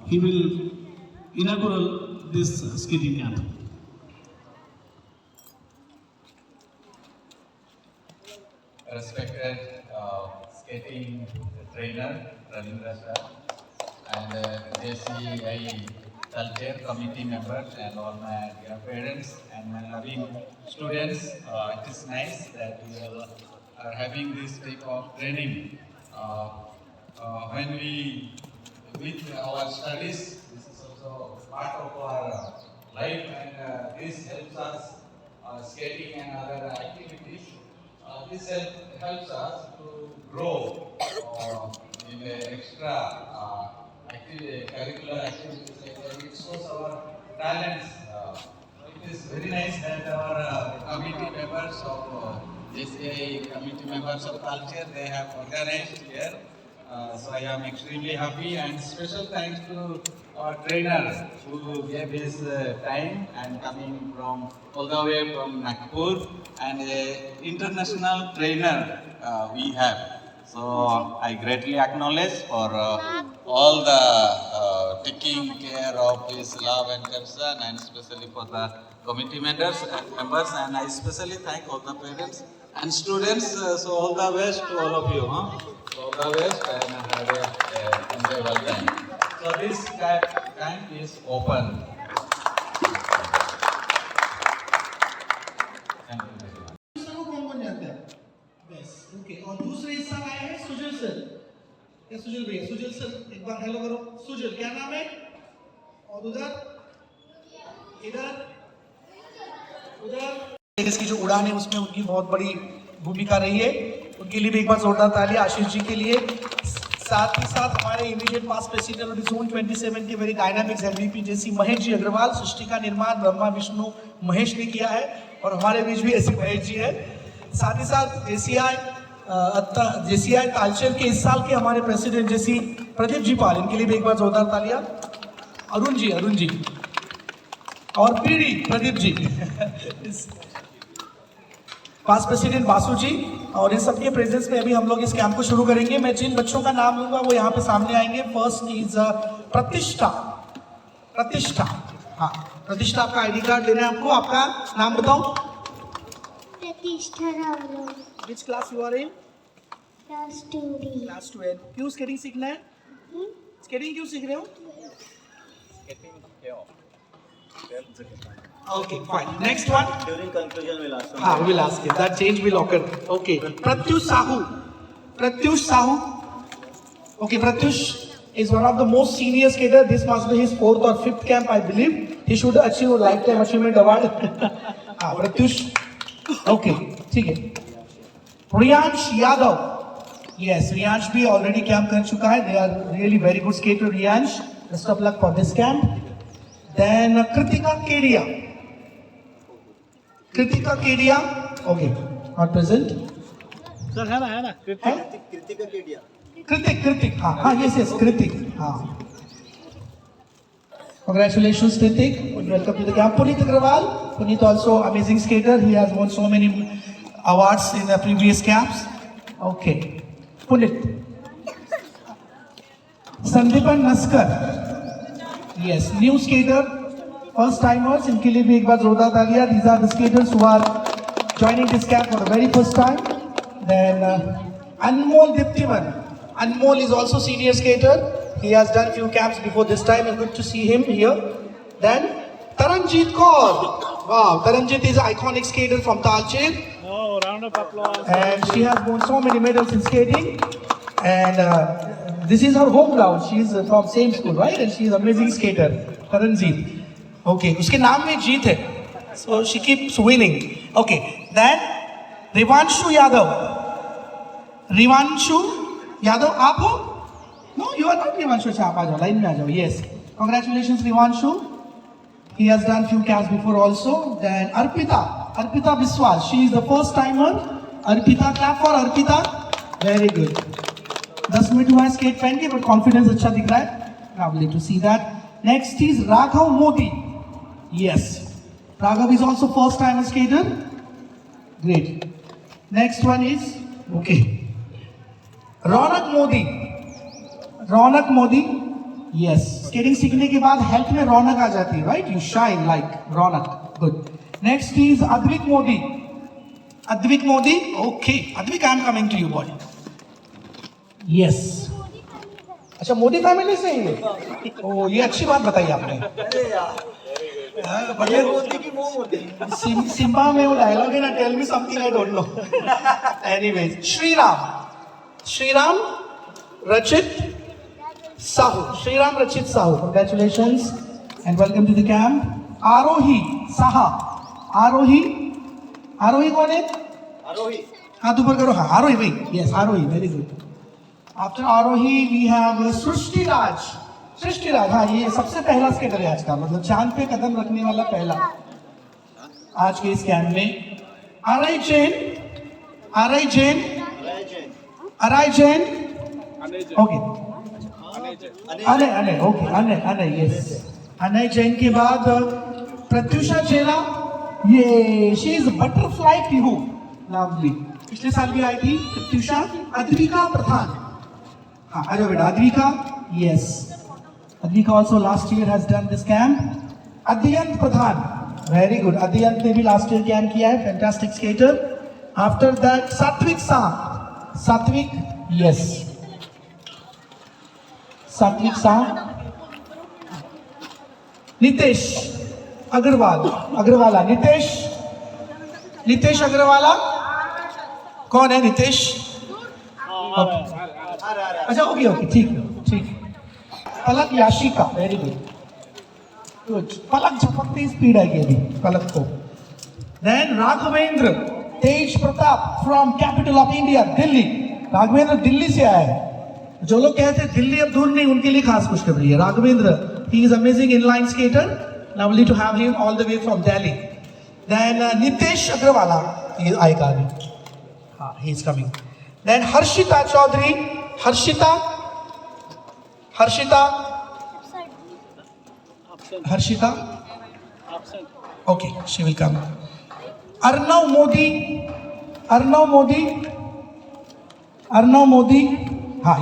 he will inaugurate this skating camp. Respected skating trainer Ravindra sir and JCI culture committee members and all my dear parents and my loving students. It is nice that we are having this type of training. When we with our studies, this is also part of our life, and this helps us skating and other activities. Helps us to grow in the extra curricular activities like that. It shows our talents. It is very nice that our committee members of JCI committee members of culture, they have organized here. So I am extremely happy, and special thanks to our trainer who gave his time and coming from all the way from Nagpur, and international trainer we have. So I greatly acknowledge for all the taking care of his love and concern, and especially for the committee members, and I especially thank all the parents and students. So all the best to all of you. All the best, and have a enjoyable time. So this camp is open. Thank you very much. दूसरा को कौन जानता है? बस, okay. और दूसरे हिस्सा में आए हैं सुजल सर. क्या सुजल भैया? सुजल सर एक बार हेलो करो. सुजल क्या नाम है? और उधर इसकी जो उड़ान है उसमें उनकी बहुत बड़ी भूमिका रही है. उनके लिए भी एक बार जोरदार तालियां आशीष जी के लिए. साथ ही साथ हमारे immediate pass president of zone 27 के वेरी डायनामिक्स एलवीपी जैसी महेश जी अग्रवाल. सृष्टि का निर्माण ब्रह्मा विष्णु महेश ने किया है और हमारे बीच भी ऐसे महेश जी है. साथ ही साथ जेसीआई तालचेर के इस साल के हमारे प्रेसिडेंट जैसी प्रदीप जी पाल, इनके लिए भी एक बार जोरदार तालियां. अरुण जी और पीडी प्रदीप जी पास प्रेसिडेंट बासु जी, और इन सबके प्रेजेंस में अभी हम लोग इस कैंप को शुरू करेंगे. मैं जिन बच्चों का नाम लूंगा वो यहाँ पे सामने आएंगे. फर्स्ट इज प्रतिष्ठा. हाँ, प्रतिष्ठा आपका आईडी कार्ड लेना है आपको. आपका नाम बताओ. Pratishtha Rawal. Which class you are in? Class 2D. Class 2. क्यों स्केटिंग सीखना है? स्केटिंग क्यों सीख रहे हो? Okay, fine. Next one. During conclusion, we'll ask. We will ask it. That change will occur. Okay. Pratyush Sahu. Okay, Pratyush is one of the most senior skater. This must be his 4th or 5th camp, I believe. He should achieve a lifetime achievement award. Pratyush. Okay, ठीक है. Riyansh Yadav. Yes, Riyansh भी already camp कर चुका है. They are really very good skater. Riyansh. Best of luck for this camp. Then Kritika Kedia. Okay, not present. Sir, है ना. Kritika Kedia. Kritik. हाँ, yes, Kritik. हाँ. Congratulations, Kritik. Welcome to the camp. Puneet Agrawal. Puneet also amazing skater. He has won so many awards in the previous camps. Okay. Puneet. Sandipan Naskar. Yes, new skater. First timers, इनके लिए भी एक बार जोरदार तालियां. These are the skaters who are joining this camp for the very first time. Then Anmol Diptiman. Anmol is also senior skater. He has done few camps before this time, and good to see him here. Then Taranjit Kaur. Wow, Taranjit is an iconic skater from Talcher. Oh, round of applause. And she has won so many medals in skating. And this is her home ground. She is from same school, right? And she is an amazing skater. Taranjit. Okay, उसके नाम में जीत है. So she keeps winning. Okay, then Rivanshu Yadav. आप हो? No, you are not Rivanshu. अच्छा, आप आ जाओ, line में आ जाओ. Yes, congratulations Rivanshu. He has done few camps before also. Then Arpita Biswal. She is the first timer. Arpita, clap for Arpita. Very good. 10 minute हुआ है skate पहन के, but confidence अच्छा दिख रहा है. Lovely to see that. Next is Raghav Modi. Yes, Raghav is also first time skater. Great. Next one is Ronak Modi. Yes skating सीखने के बाद हेल्थ में रौनक आ जाती है, right? You shine like Raunak. Good. Next is Advik Modi. Advik Modi, okay. Advik, I am coming to you boy. Yes. अच्छा, Modi family से ही है. ओ, ये अच्छी बात बताई आपने. अरे यार, बढ़िया. मोदी की वो मोदी. सिम्बा में वो डायलॉग है ना, tell me something I don't know. Anyways, Shriram Rachit Sahu. Shriram Rachit Sahu, congratulations and welcome to the camp. Aarohi Saha. Aarohi कौन है? आरोही. हाथ ऊपर करो. हाँ, आरोही भाई. Yes, Aarohi, very good. After Aarohi we have Srishti Raj. हाँ, ये सबसे पहला स्केटर है आज का, मतलब चांद पे कदम रखने वाला पहला आज के इस कैंप में. RI Jain. Okay. Anay okay. Anay yes. Anay Jain के बाद प्रत्युषा चेला. ये शी इज बटरफ्लाई टिहू. लवली. पिछले साल भी आई थी प्रत्युषा. अद्विका प्रधान. हाँ, आ जाओ बेटा. Advika, yes. Advika also last year has done this camp. Adyant Pradhan, very good. Adyant ने भी last year camp किया है, fantastic skater. After that, Satvik Sah. Satvik, yes. Satvik Sah. Nitesh Agrawala. Nitesh Agrawala. कौन है नितेश? अच्छा, okay, ठीक. Palak Yashika, very good. पलक झपकती स्पीड आएगी अभी पलक को. Then Raghavendra Tej Pratap from capital of India, Delhi. Raghavendra Delhi से आया है. जो लोग कहते हैं दिल्ली अब दूर नहीं, उनके लिए खास खुशखबरी है. Raghavendra, he is amazing inline skater. Lovely to have him all the way from Delhi. Then Nitesh Agarwala, he आएगा अभी. हाँ, he is coming. Then Harshita Chaudhary. Harshita, okay, she will come. Arnav Modi.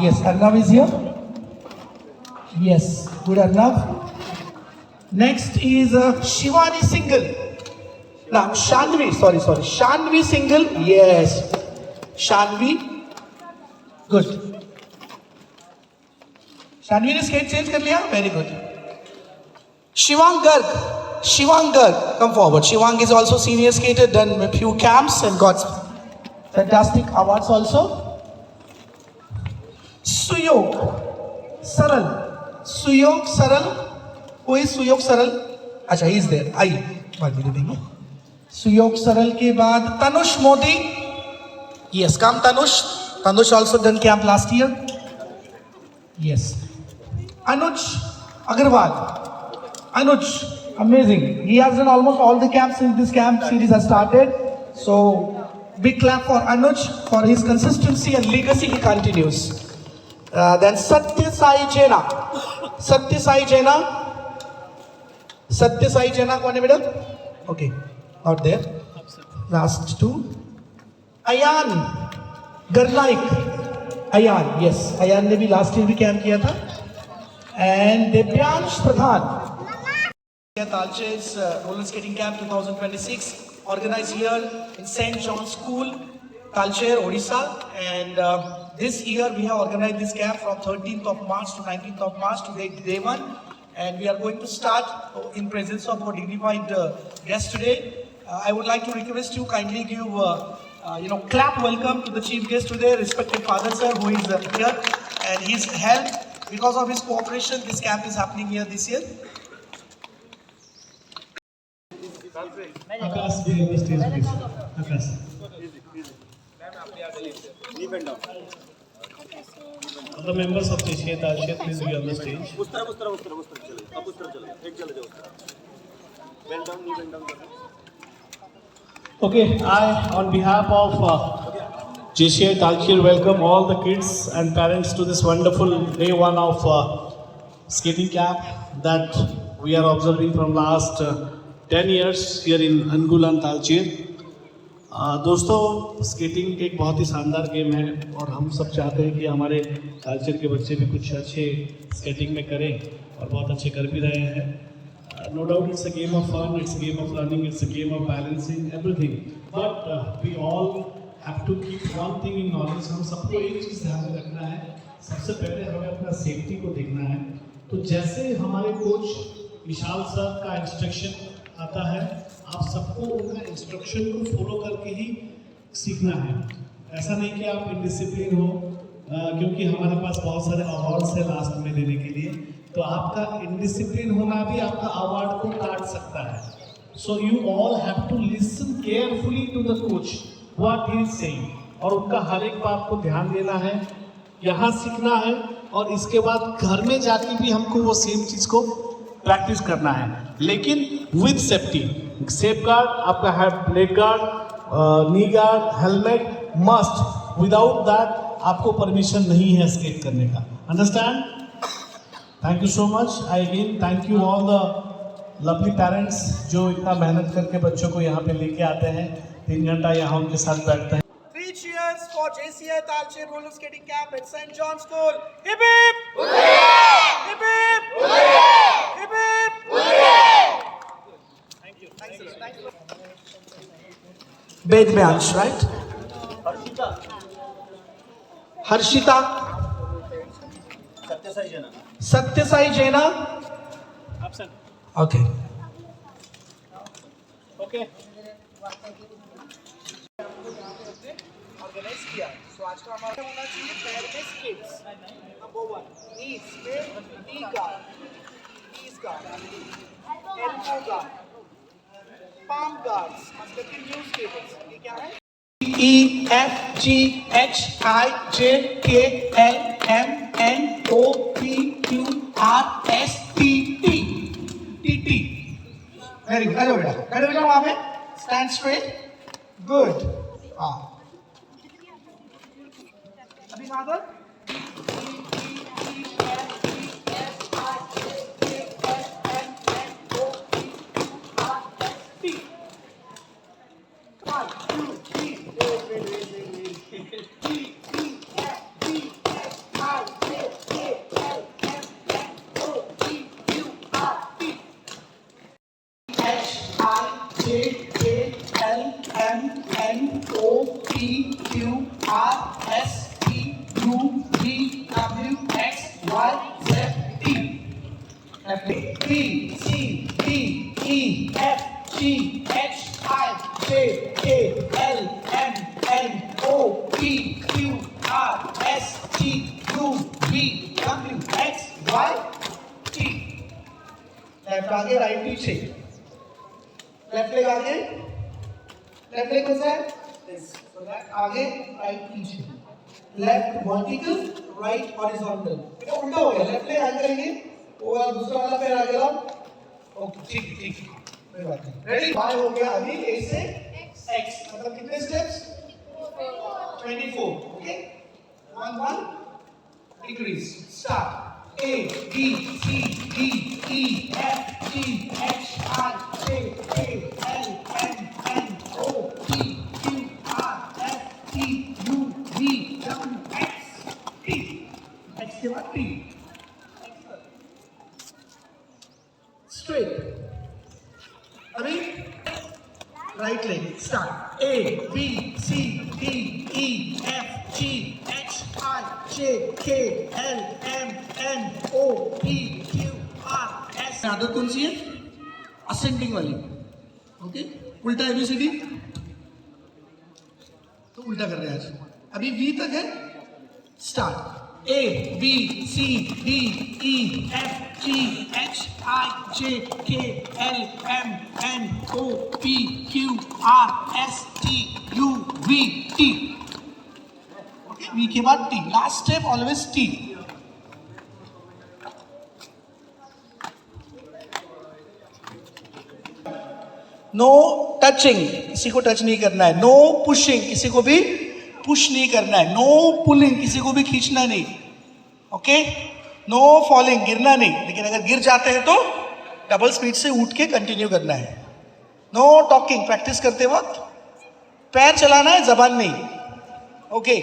Yes, Arnav is here. Yes, good Arnav. Next is Shivani Singhal. Now, Shanvi Singhal. Yes, Shanvi. Good. Shanvi ने skate change कर लिया, very good. Shivang Garg, come forward. Shivang is also senior skater, done a few camps and got fantastic awards also. Suyog Saral. Who is Suyog Saral? अच्छा, he is there. आइए, बाद में देंगे. Suyog Saral के बाद Tanush Modi. Yes, come Tanush also done camp last year. Yes. Anuj Agarwal. Amazing. He has done almost all the camps since this camp series has started. So, big clap for Anuj for his consistency and legacy he continues. Then Satya Sai Jena. कौन है बेटा? Okay, out there. Last two. Ayan Garnaik. Yes. Ayan ने भी last year भी camp किया था. And Devyansh Pradhan. Talcher's roller skating camp 2026 organized here in St. John's School, Talcher, Odisha. And this year we have organized this camp from 13th of March to 19th of March to day 1. And we are going to start in presence of our dignified guest today. I would like to request you kindly give clap welcome to the chief guest today, respected Father Sir, who is here, and his help. Because of his cooperation, this camp is happening here this year. Akash, be on the stage, please. Akash. Knee bend down. The members of JCA Talcher, please be on the stage. उस तरफ चलो. अब उस तरफ चलो. एक चले जाओ. Bend down, knee bend down. Okay, I, on behalf of JCI Talcher, welcome all the kids and parents to this wonderful day 1 of skating camp that we are observing from last 10 years here in Angulan, Talcher. दोस्तों, skating एक बहुत ही शानदार game है और हम सब चाहते हैं कि हमारे कल्चर के बच्चे भी कुछ अच्छे स्केटिंग में करें और बहुत अच्छे कर भी रहे हैं. No doubt it's a game of fun, it's a game of learning, it's a game of balancing everything. But we all have to keep one thing in knowledge. हम सबको एक चीज़ ध्यान में रखना है. सबसे पहले हमें अपना सेफ्टी को देखना है. तो जैसे हमारे कोच विशाल सर का इंस्ट्रक्शन आता है, आप सबको उनका इंस्ट्रक्शन को फॉलो करके ही सीखना है. ऐसा नहीं कि आप इनडिसिप्लिन हो, क्योंकि हमारे पास बहुत सारे अवार्ड्स है लास्ट में देने के लिए. तो आपका इनडिसिप्लिन होना भी आपका अवार्ड को काट सकता है. So you all have to listen carefully to the coach what he is saying, और उनका हर एक बात को ध्यान देना है, यहाँ सीखना है और इसके बाद घर में जाके भी हमको वो सेम चीज़ को प्रैक्टिस करना है, लेकिन विद सेफ्टी. सेफ गार्ड आपका है, leg guard, knee guard, helmet must. Without that आपको परमिशन नहीं है स्केट करने का. Understand? Thank you so much. I again thank you all the lovely parents जो इतना मेहनत करके बच्चों को यहाँ पे लेके आते हैं. 3 घंटा यहाँ उनके साथ बैठते हैं. 3 cheers for JCI Talcher Roller Skating Camp at St. John's School. Hip hip! Hooray! Hip hip! Hooray! Hip hip! Hooray! Thank you. Thanks a lot. Thanks a lot. Bedbyansh, right? Harshita. Sathya Sai जना. Satyasai Jaina. Absent. Okay. Okay. Organise किया. सो आज का हमारा होना चाहिए पैर में स्किट्स. नंबर 1 नीज में knee guard, knees guard, elbow guard, palm guards. मतलब कि न्यू स्केटर्स. ये क्या है? E F G H I J K L M N O P Q R S T T. T T. Very good. अरे बेटा, खड़े हो जाओ वहाँ पे. Stand straight. Good. हाँ. अभी नादर. लेफ्ट आगे, राइट पीछे. लेफ्ट लेग आगे, लेफ्ट लेग कैसा है? So that आगे, राइट पीछे. Left vertical, right horizontal. बेटा उल्टा हो गया. लेफ्ट लेग आगे करेंगे, वो वाला दूसरा वाला पैर आगे लाओ. ओके, ठीक ठीक, कोई बात नहीं. रेडी? बाय हो गया. अभी ए से एक्स, मतलब कितने steps? 24. Okay, 1 1 decrease. Start. A B C D E F G H I J K L M N O P Q R S T U V W X T. X के बाद T. Straight. अभी right leg. Start. A B C D E F G H I J K L M N O P Q R S. आदत कौन सी है? Ascending वाली. Okay, उल्टा ABCD तो उल्टा कर रहे हैं आज. अभी वी तक है. Start. A B C D E F G H I J K L M N O P Q R S T U V T. Okay, V के बाद T. Last step always T. No touching, किसी को touch नहीं करना है. No pushing, किसी को भी पुश नहीं करना है. नो पुलिंग, किसी को भी खींचना नहीं. ओके, नो फॉलिंग, गिरना नहीं. लेकिन अगर गिर जाते हैं तो डबल स्पीड से उठ के कंटिन्यू करना है. नो टॉकिंग, प्रैक्टिस करते वक्त पैर चलाना है, जबान नहीं. ओके.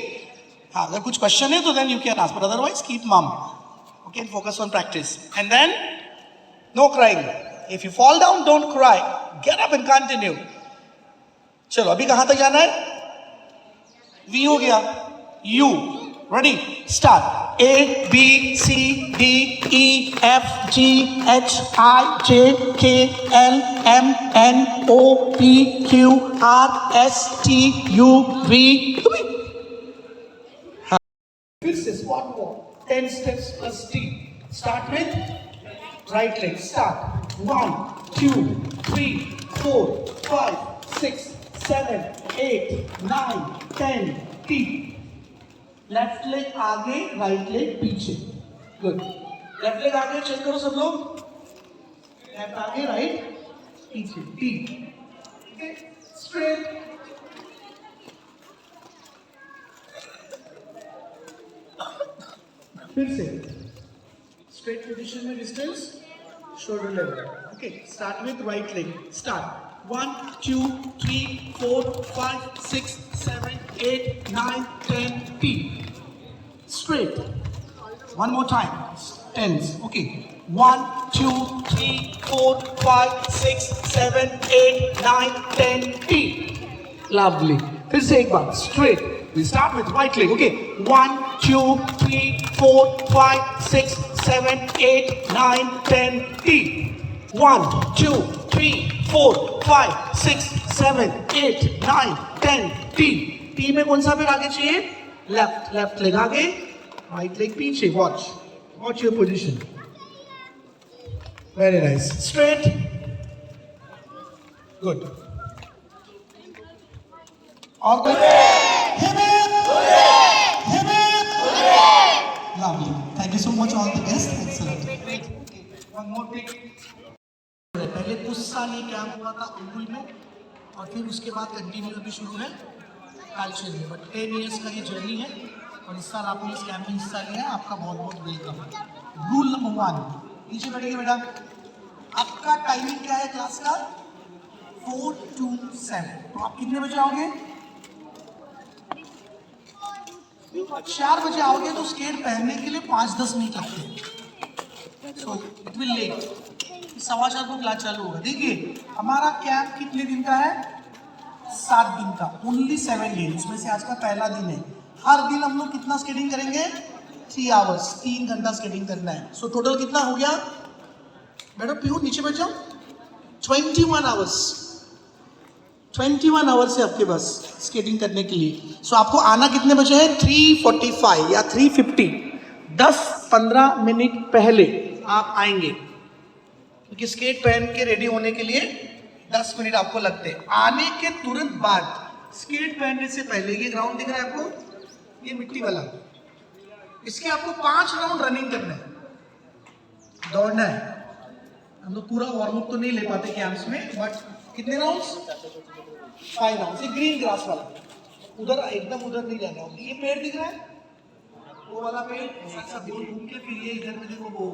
हाँ, अगर कुछ क्वेश्चन है तो then you can ask, but otherwise keep mum. Okay, focus on practice. And then no crying. If you fall down don't cry, get up and continue. चलो, अभी कहां तक जाना है? वी हो गया. You. Ready, start. A B C D E F G H I J K L M N O P Q R S T U V. फिर से squat walk 10 steps plus T. Start with right leg. Start. 1 2 3 4 5 6 7 8 9 10 T. Left leg आगे, right leg पीछे. Good. Left leg आगे, check करो सब लोग. Left आगे, right पीछे. टी. स्ट्रेट. फिर से स्ट्रेट पोजीशन में distance shoulder level. Okay, start with right leg. Start. 1 2 3 4 5 6 7 8 9 10 T. Straight. One more time. Tens. Okay. 1 2 3 4 5 6 7 8 9 10 T. Lovely. फिर से एक बार. Straight. We start with right leg. Okay. 1 2 3 4 5 6 7 8 9 10 T. 1 2 3 4 5 6 7 8 9 10 T. T में कौन सा पैर आगे चाहिए? लेफ्ट. लेफ्ट लेग आगे, राइट लेग पीछे. Watch your position. Very nice. Straight. Good. और कोई? Lovely. Thank you so much all the best. Excellent. One more thing. पहले कुछ साल ये कैंप हुआ था अंगुल में, और फिर उसके बाद कंटिन्यू अभी शुरू है तालचेर में. बट 10 years का ये जर्नी है, और इस साल आपने इस कैंप में हिस्सा लिया है. आपका बहुत बहुत वेलकम. Rule number 1. नीचे बैठेंगे बेटा. आपका टाइमिंग क्या है क्लास का? 4 to 7. तो आप कितने बजे आओगे? 4 बजे आओगे तो स्केट पहनने के लिए 5-10 मिनट लगते हैं. So it will let. 4:15 को क्लास चालू होगा. देखिए, हमारा कैंप कितने दिन का है? 7 दिन का. Only 7 days. इसमें से आज का पहला दिन है. हर दिन हम लोग कितना स्केटिंग करेंगे? 3 hours. 3 घंटा स्केटिंग करना है. सो टोटल कितना हो गया? बेटा प्योर नीचे बैठ जाओ. 21 hours. 21 hours है आपके पास स्केटिंग करने के लिए. सो आपको आना कितने बजे है? 3:45 या 3:50. 10-15 मिनट पहले आप आएंगे, क्योंकि स्केट पहन के रेडी होने के लिए 10 मिनट आपको लगते हैं. आने के तुरंत बाद, स्केट पहनने से पहले, ये ग्राउंड दिख रहा है आपको, ये मिट्टी वाला, इसके आपको 5 राउंड रनिंग करना है, दौड़ना है. हम लोग पूरा वार्म अप तो नहीं ले पाते कैंप्स में, बट कितने राउंड्स? 5 राउंड्स. ये ग्रीन ग्रास वाला, उधर एकदम उधर नहीं जाना. ये पेड़ दिख रहा है, वो वाला पेड़, सब घूम के फिर ये इधर में देखो वो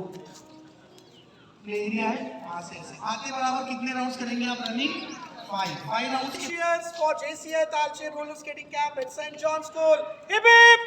प्ले एरिया है, वहां से ऐसे आते बराबर कितने राउंड्स करेंगे आप running? 5 rounds. Cheers for JCI Talcher Roller Skating Camp at St. John's School. Hip hip!